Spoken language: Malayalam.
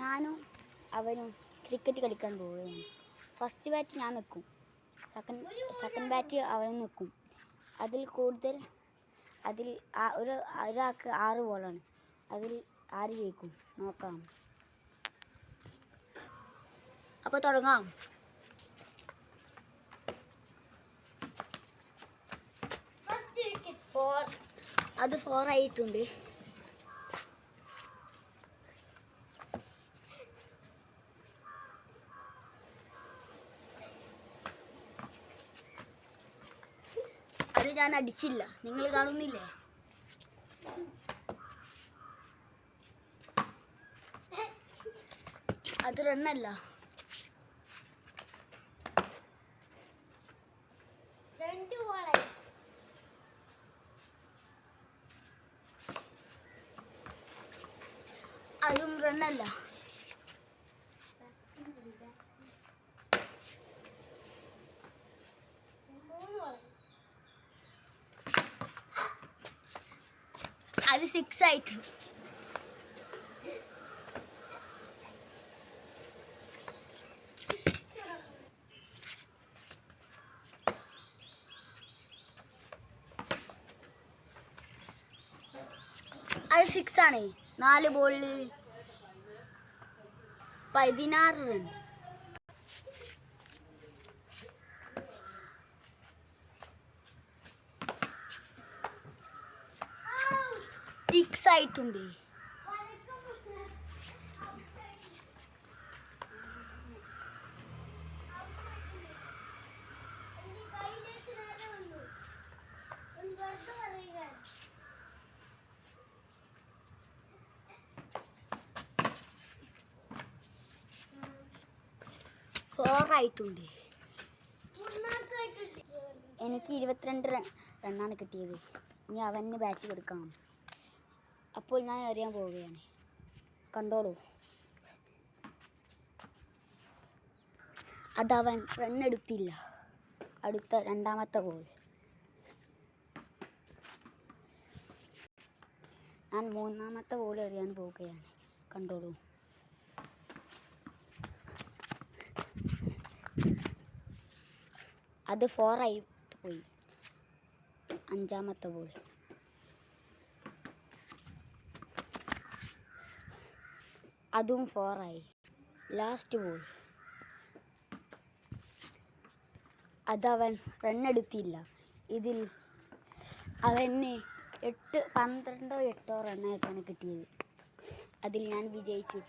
ഞാനും അവനും ക്രിക്കറ്റ് കളിക്കാൻ പോവുകയാണ്. ഫസ്റ്റ് ബാറ്റ് ഞാൻ നിൽക്കും, സെക്കൻഡ് ബാറ്റ് അവൻ നിൽക്കും. അതിൽ ഒരാൾക്ക് 6 ബോളാണ്. അതിൽ ആര് ജയിക്കും നോക്കാം. അപ്പോൾ തുടങ്ങാം. അത് 4 ആയിട്ടുണ്ട്. അത് ഞാൻ അടിച്ചില്ല, നിങ്ങൾ കാണുന്നില്ലേ? അത് റണ്ണല്ല. അതും റണ്ണല്ല. അത് 6 ആയിട്ടുണ്ട്. അത് 6 ആണ്. 4 ബോളിൽ 16 റൺ. സിക്സ് ആയിട്ടുണ്ട്. ആയിട്ടുണ്ട്. എനിക്ക് 22 റണ്ണാണ് കിട്ടിയത്. ഇനി അവന് ബാറ്റ് കൊടുക്കാം. അപ്പോൾ ഞാൻ എറിയാൻ പോവുകയാണ്, കണ്ടോളൂ. അതവൻ റണ്ണെടുത്തില്ല. അടുത്ത രണ്ടാമത്തെ ബോൾ. ഞാൻ 3ാമത്തെ ബോൾ എറിയാൻ പോവുകയാണ്, കണ്ടോളൂ. അത് 4 ആയിട്ട് പോയി. 5ാമത്തെ ബോൾ. അതും 4 ആയി. Last ball. അതവൻ റണ്ണെടുത്തില്ല. ഇതിൽ അവന് 12 8 റണ്ണായിട്ടാണ് കിട്ടിയത്. അതിൽ ഞാൻ വിജയിച്ചു.